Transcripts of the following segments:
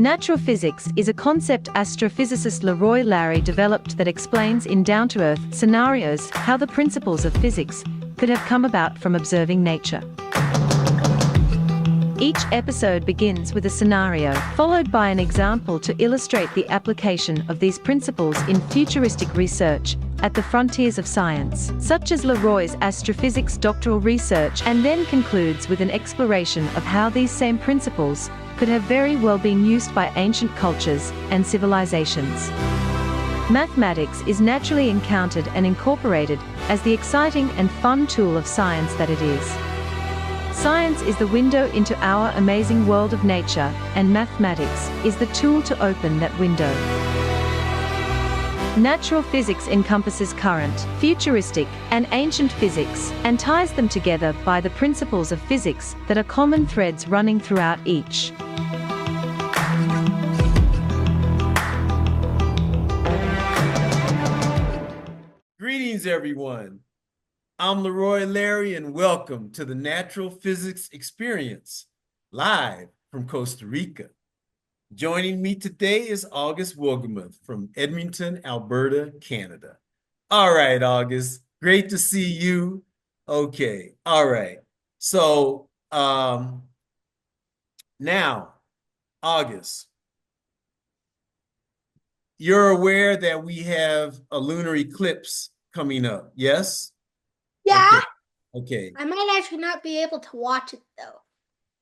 Natural physics is a concept astrophysicist Leroy Larry developed that explains in down-to-earth scenarios how the principles of physics could have come about from observing nature. Each episode begins with a scenario, followed by an example to illustrate the application of these principles in futuristic research at the frontiers of science, such as Leroy's astrophysics doctoral research, and then concludes with an exploration of how these same principles could have very well been used by ancient cultures and civilizations. Mathematics is naturally encountered and incorporated as the exciting and fun tool of science that it is. Science is the window into our amazing world of nature, and mathematics is the tool to open that window. Natural physics encompasses current, futuristic, and ancient physics, and ties them together by the principles of physics that are common threads running throughout each. Greetings, everyone. I'm Leroy Larry, and welcome to the Natural Physics Experience, live from Costa Rica. Joining me today is August Wilgemuth from Edmonton, Alberta, Canada. All right, August, great to see you. Okay, all right. So now, August, you're aware that we have a lunar eclipse coming up, yes? Yeah. Okay. I might actually not be able to watch it though.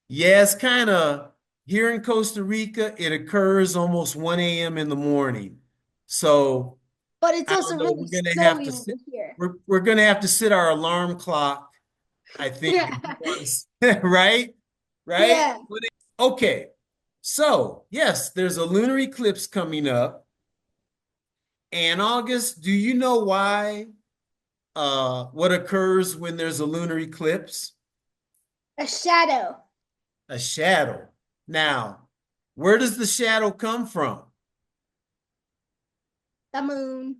Yeah, it's kind of here in Costa Rica, it occurs almost 1 a.m. in the morning. So, but it's I also don't know, really we're gonna have to snowy here. we're gonna have to set our alarm clock, I think. Right? Right? Yeah. Okay. So, yes, there's a lunar eclipse coming up. And August, do you know why what occurs when there's a lunar eclipse? A shadow. A shadow. Now, where does the shadow come from? The moon.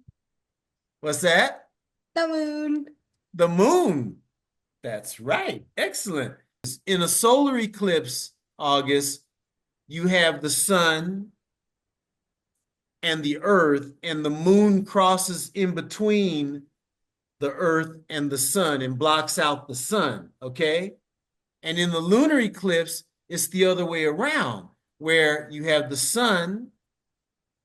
What's that? The moon. The moon. That's right. Excellent. In a solar eclipse, August, you have the sun and the earth, and the moon crosses in between the earth and the sun and blocks out the sun, okay? And in the lunar eclipse, it's the other way around, where you have the sun,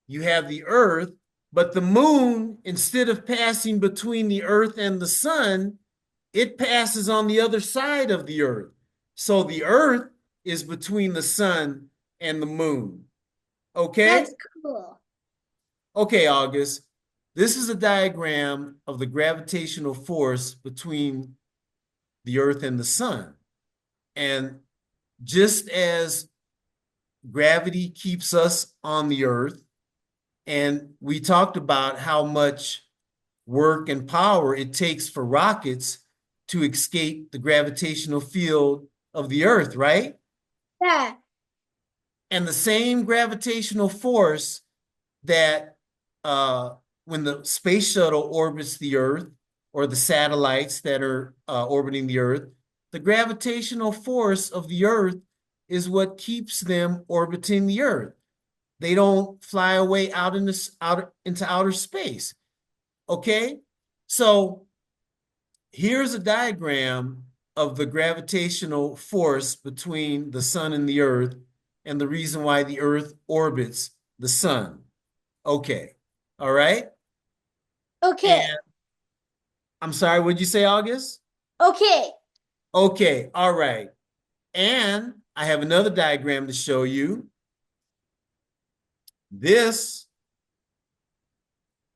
you have the earth, but the moon, instead of passing between the earth and the sun, it passes on the other side of the earth. So the earth is between the sun and the moon. Okay? That's cool. Okay, August. This is a diagram of the gravitational force between the earth and the sun. And just as gravity keeps us on the earth, and we talked about how much work and power it takes for rockets to escape the gravitational field of the earth, right? Yeah. And the same gravitational force that when the space shuttle orbits the earth, or the satellites that are orbiting the earth, the gravitational force of the earth is what keeps them orbiting the earth. They don't fly away out into outer space. Okay? So here's a diagram of the gravitational force between the sun and the earth, and the reason why the earth orbits the sun. Okay. All right? Okay. And I'm sorry, what'd you say, August? Okay. Okay, all right. And I have another diagram to show you. This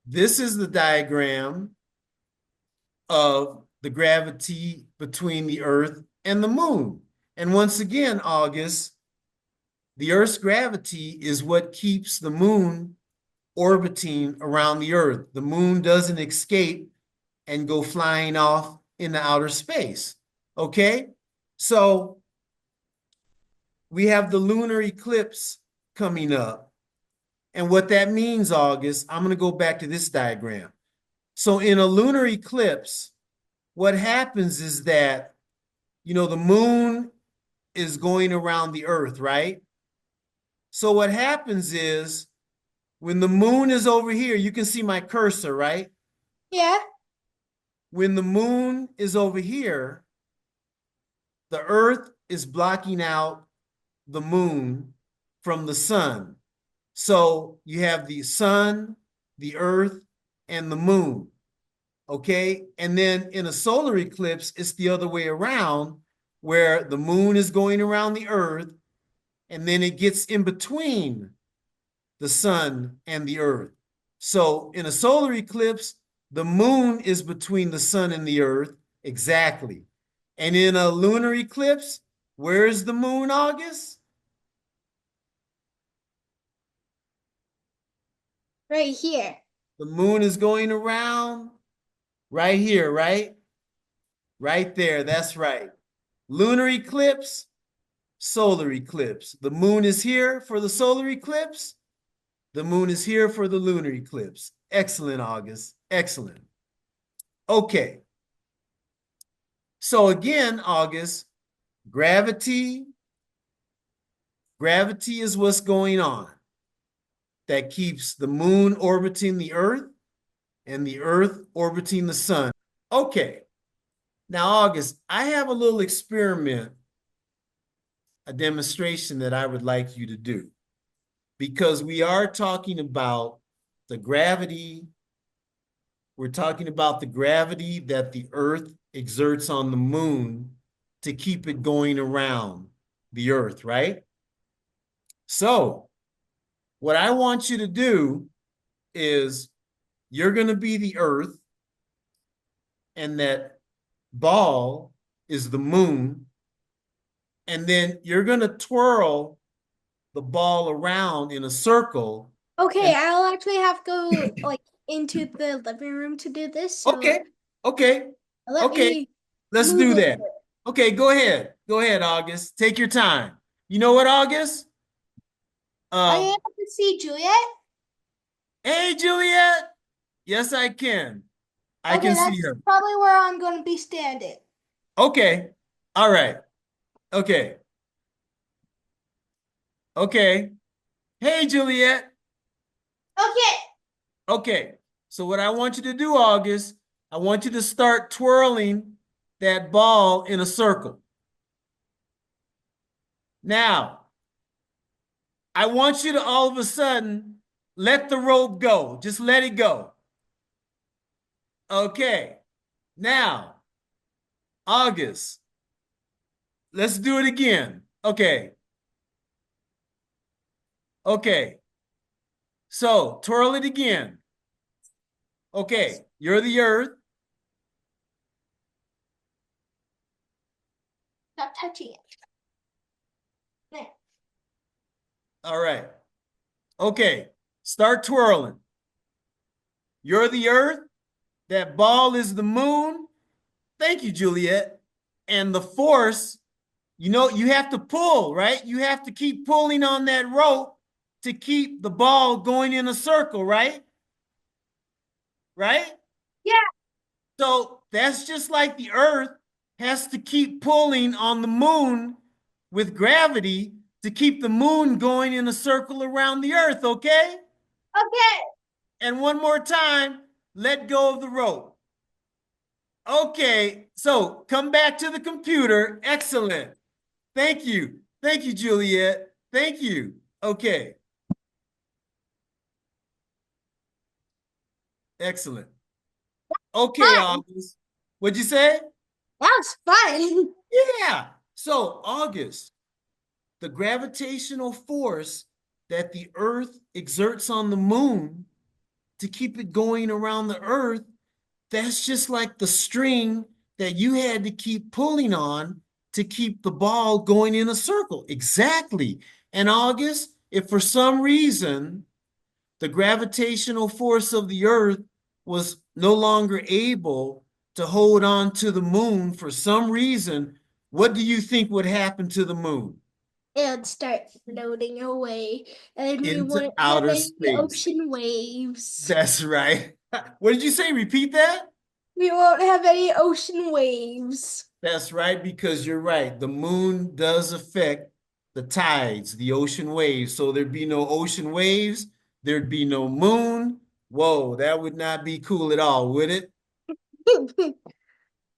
is the diagram of the gravity between the earth and the moon. And once again, August, the earth's gravity is what keeps the moon orbiting around the earth. The moon doesn't escape and go flying off into outer space. Okay? So we have the lunar eclipse coming up. And what that means, August, I'm going to go back to this diagram. So in a lunar eclipse, what happens is that, you know, the moon is going around the earth, right? So what happens is when the moon is over here, you can see my cursor, right? Yeah. When the moon is over here, the earth is blocking out the moon from the sun. So you have the sun, the earth, and the moon. Okay. And then in a solar eclipse, it's the other way around, where the moon is going around the earth, and then it gets in between the sun and the earth. So in a solar eclipse, the moon is between the sun and the earth. Exactly. And in a lunar eclipse, where is the moon, August? Right here. The moon is going around right here, right? Right there. That's right. Lunar eclipse, solar eclipse. The moon is here for the solar eclipse. The moon is here for the lunar eclipse. Excellent, August. Excellent. Okay. So again, August, gravity is what's going on that keeps the moon orbiting the earth and the earth orbiting the sun. Okay. Now, August, I have a little experiment, a demonstration that I would like you to do, because we are talking about the gravity. We're talking about the gravity that the earth exerts on the moon to keep it going around the earth, right? So what I want you to do is you're going to be the earth, and that ball is the moon, and then you're going to twirl the ball around in a circle. Okay, And I'll actually have to go like into the living room to do this. So okay, okay, let okay, me let's move do it. that. Okay, go ahead. Go ahead, August. Take your time. You know what, August? Are you Um, able to see Juliet? hey, Juliet. Yes, I can. I Okay, can see that's her. probably where I'm going to be standing. Okay. All right. Okay. Okay. Hey, Juliet. Okay. Okay. So what I want you to do, August, I want you to start twirling that ball in a circle. Now, I want you to all of a sudden let the rope go. Just let it go. Okay. Now, August, let's do it again. Okay. Okay. So twirl it again. Okay. You're the earth. Stop touching it. There. All right. Okay. Start twirling. You're the earth. That ball is the moon. Thank you, Juliet. And the force, you have to pull, right? You have to keep pulling on that rope to keep the ball going in a circle, right? Right? Yeah. So that's just like the earth has to keep pulling on the moon with gravity to keep the moon going in a circle around the earth, okay? Okay. And one more time, let go of the rope. Okay, so come back to the computer. Excellent. Thank you. Thank you, Juliet. Thank you. Okay. Excellent. Okay, Fun. August. What'd you say? That was fun. Yeah. So, August, the gravitational force that the Earth exerts on the moon to keep it going around the Earth, that's just like the string that you had to keep pulling on to keep the ball going in a circle. Exactly. And August, if for some reason the gravitational force of the Earth was no longer able to hold on to the moon for some reason, what do you think would happen to the moon? It would start floating away, and we Into wouldn't have outer any space. ocean waves. That's right. What did you say? Repeat that? We won't have any ocean waves. That's right, because you're right. The moon does affect the tides, the ocean waves. So there'd be no ocean waves, there'd be no moon. Whoa, that would not be cool at all, would it?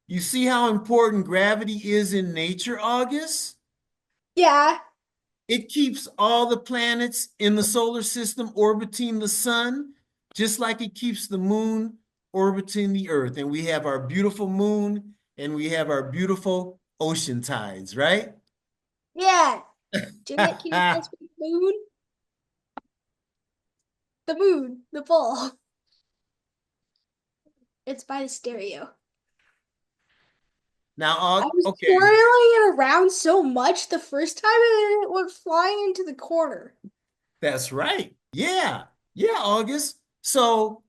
You see how important gravity is in nature, August? Yeah. It keeps all the planets in the solar system orbiting the sun, just like it keeps the moon orbiting the earth. And we have our beautiful moon and we have our beautiful ocean tides, right? Yeah. Janet, can you guess what moon? The moon, the ball. It's by the stereo. I Now, was okay, twirling it around so much the first time and then it went flying into the corner. that's right. Yeah, yeah, August. So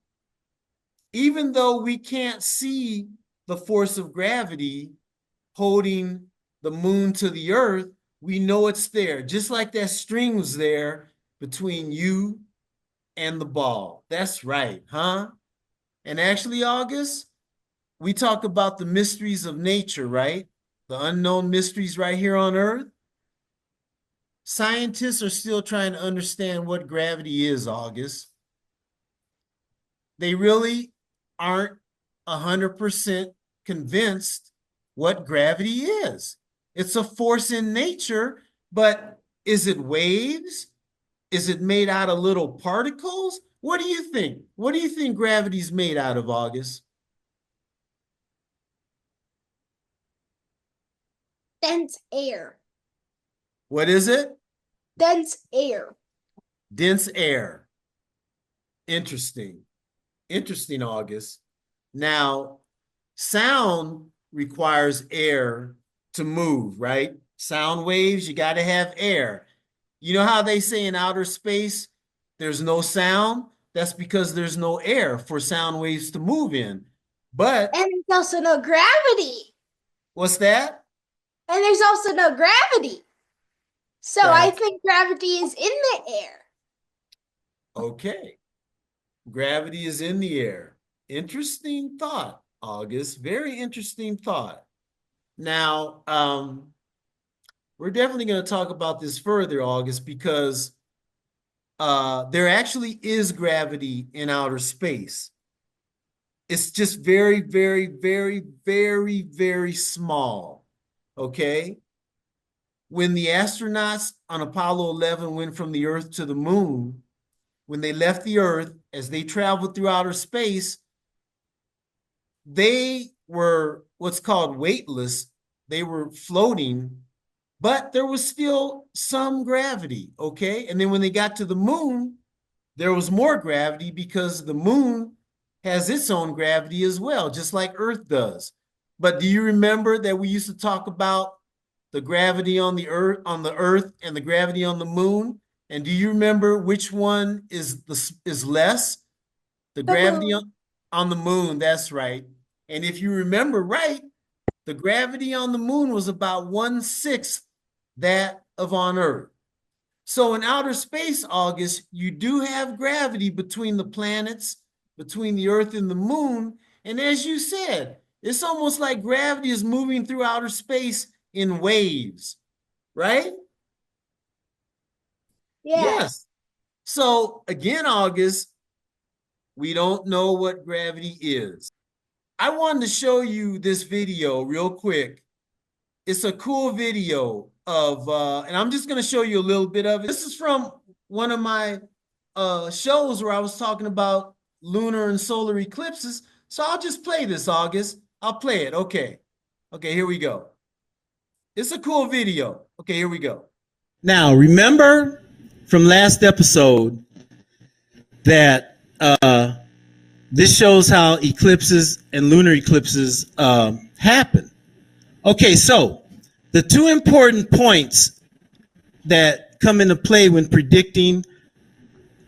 even though we can't see the force of gravity holding the moon to the earth, we know it's there, just like that string was there between you and the ball. That's right, huh? And actually, August, we talk about the mysteries of nature, right? The unknown mysteries right here on Earth. Scientists are still trying to understand what gravity is, August. They really aren't 100% convinced what gravity is. It's a force in nature, but is it waves? Is it made out of little particles? What do you think? What do you think gravity's made out of, August? Dense air. What is it? Dense air. Dense air. Interesting. Interesting, August. Now, sound requires air to move, right? Sound waves, you got to have air. You know how they say in outer space, there's no sound? That's because there's no air for sound waves to move in. But And there's also no gravity. what's that? And there's also no gravity. So I That's think gravity is in the air. okay. Gravity is in the air. Interesting thought, August. Very interesting thought. Now, we're definitely going to talk about this further, August, because there actually is gravity in outer space. It's just very, very, very, very, very small. Okay. When the astronauts on Apollo 11 went from the Earth to the moon, when they left the Earth, as they traveled through outer space, they were what's called weightless. They were floating, but there was still some gravity, okay? And then when they got to the moon, there was more gravity because the moon has its own gravity as well, just like Earth does. But do you remember that we used to talk about the gravity on the Earth and the gravity on the moon? And do you remember which one is less? The The gravity moon. on the moon, that's right. And if you remember right, the gravity on the moon was about 1/6 that of on Earth. So in outer space, August, you do have gravity between the planets, between the Earth and the moon. And as you said, it's almost like gravity is moving through outer space in waves, right? Yeah. Yes. So again, August, we don't know what gravity is. I wanted to show you this video real quick. It's a cool video of, and I'm just going to show you a little bit of it. This is from one of my shows where I was talking about lunar and solar eclipses. So I'll just play this, August. I'll play it. Okay. Okay, here we go. It's a cool video. Okay, here we go. Now, remember from last episode that this shows how eclipses and lunar eclipses happen. Okay, so the two important points that come into play when predicting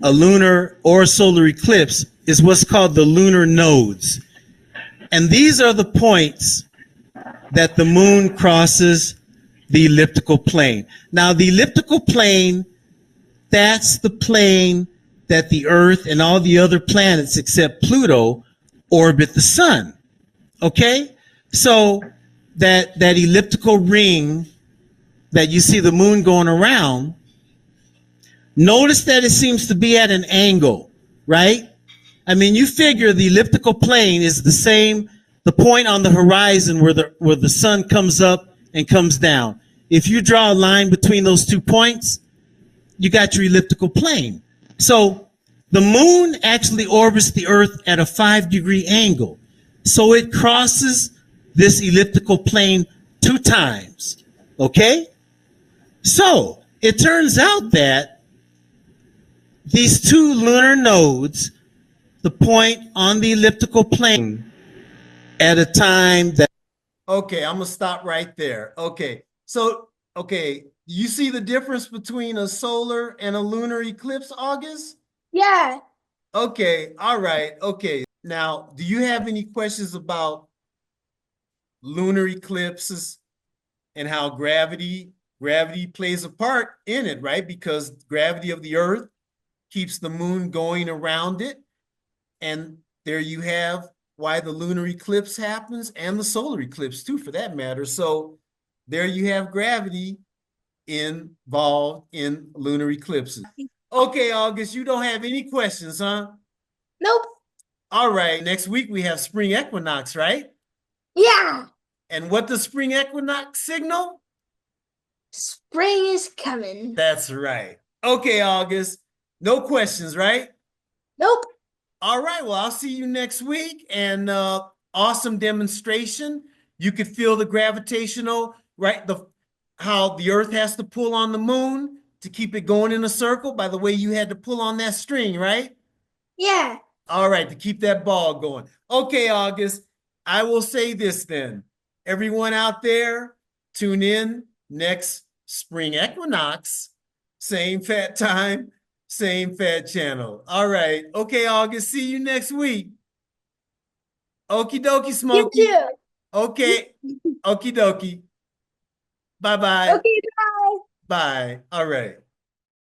a lunar or solar eclipse is what's called the lunar nodes. And these are the points that the moon crosses the elliptical plane. Now, the elliptical plane, that's the plane that the Earth and all the other planets except Pluto orbit the sun. Okay? So that elliptical ring that you see the moon going around, notice that it seems to be at an angle, right? I mean, you figure the elliptical plane is the same, the point on the horizon where the sun comes up and comes down. If you draw a line between those 2 points, you got your elliptical plane. So the moon actually orbits the Earth at a 5-degree angle. So it crosses this elliptical plane 2 times. Okay? So it turns out that these 2 lunar nodes, the point on the elliptical plane at a time that. Okay, I'm gonna stop right there. Okay, so you see the difference between a solar and a lunar eclipse, August? Yeah. Okay, all right, okay. Now, do you have any questions about lunar eclipses and how gravity plays a part in it, right? Because gravity of the Earth keeps the moon going around it. And there you have why the lunar eclipse happens and the solar eclipse too, for that matter. So there you have gravity involved in lunar eclipses. Okay, August, you don't have any questions, huh? Nope. All right, next week we have spring equinox, right? Yeah. And what does spring equinox signal? Spring is coming. That's right. Okay, August, no questions, right? Nope. All right, well, I'll see you next week. And awesome demonstration. You could feel the gravitational, right? How the Earth has to pull on the moon to keep it going in a circle by the way you had to pull on that string, right? Yeah. All right, to keep that ball going. Okay, August, I will say this then. Everyone out there, tune in next spring equinox, same fat time, same fat channel. All right. Okay, August. See you next week. Okie dokie, You Smokey. too. Okay. Okie dokie. Bye-bye. Okay, bye. Bye. All right.